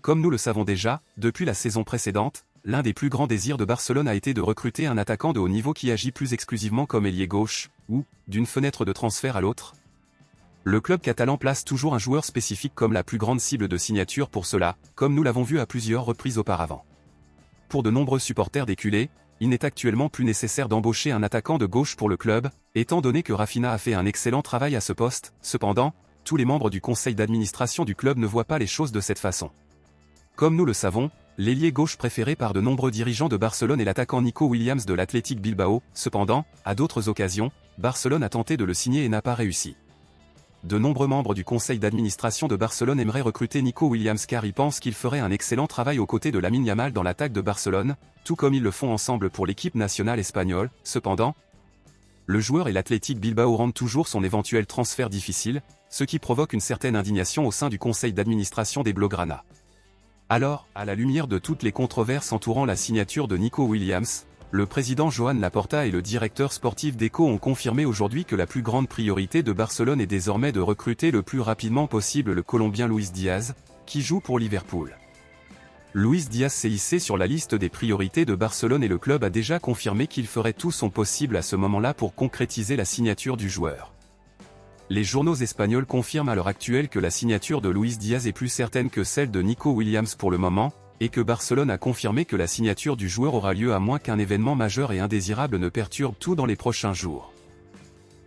Comme nous le savons déjà, depuis la saison précédente, l'un des plus grands désirs de Barcelone a été de recruter un attaquant de haut niveau qui agit plus exclusivement comme ailier gauche, ou, d'une fenêtre de transfert à l'autre. Le club catalan place toujours un joueur spécifique comme la plus grande cible de signature pour cela, comme nous l'avons vu à plusieurs reprises auparavant. Pour de nombreux supporters des culés, il n'est actuellement plus nécessaire d'embaucher un attaquant de gauche pour le club, étant donné que Rafinha a fait un excellent travail à ce poste. Cependant, tous les membres du conseil d'administration du club ne voient pas les choses de cette façon. Comme nous le savons, l'ailier gauche préféré par de nombreux dirigeants de Barcelone est l'attaquant Nico Williams de l'Athletic Bilbao. Cependant, à d'autres occasions, Barcelone a tenté de le signer et n'a pas réussi. De nombreux membres du conseil d'administration de Barcelone aimeraient recruter Nico Williams car ils pensent qu'il ferait un excellent travail aux côtés de Lamine Yamal dans l'attaque de Barcelone, tout comme ils le font ensemble pour l'équipe nationale espagnole. Cependant, le joueur et l'Athletic Bilbao rendent toujours son éventuel transfert difficile, ce qui provoque une certaine indignation au sein du conseil d'administration des Blaugrana. Alors, à la lumière de toutes les controverses entourant la signature de Nico Williams, le président Joan Laporta et le directeur sportif d'Eco ont confirmé aujourd'hui que la plus grande priorité de Barcelone est désormais de recruter le plus rapidement possible le Colombien Luis Diaz, qui joue pour Liverpool. Luis Diaz s'est hissé sur la liste des priorités de Barcelone et le club a déjà confirmé qu'il ferait tout son possible à ce moment-là pour concrétiser la signature du joueur. Les journaux espagnols confirment à l'heure actuelle que la signature de Luis Diaz est plus certaine que celle de Nico Williams pour le moment, et que Barcelone a confirmé que la signature du joueur aura lieu à moins qu'un événement majeur et indésirable ne perturbe tout dans les prochains jours.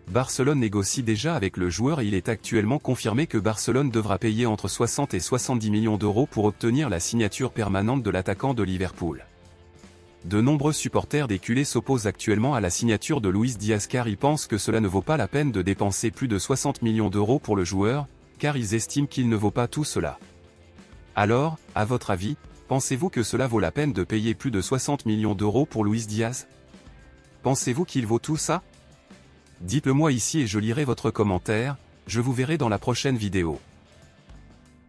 Barcelone négocie déjà avec le joueur et il est actuellement confirmé que Barcelone devra payer entre 60 et 70 millions d'euros pour obtenir la signature permanente de l'attaquant de Liverpool. De nombreux supporters des culés s'opposent actuellement à la signature de Luis Diaz car ils pensent que cela ne vaut pas la peine de dépenser plus de 60 millions d'euros pour le joueur, car ils estiment qu'il ne vaut pas tout cela. Alors, à votre avis, pensez-vous que cela vaut la peine de payer plus de 60 millions d'euros pour Luis Diaz? Pensez-vous qu'il vaut tout ça? Dites-le moi ici et je lirai votre commentaire, je vous verrai dans la prochaine vidéo.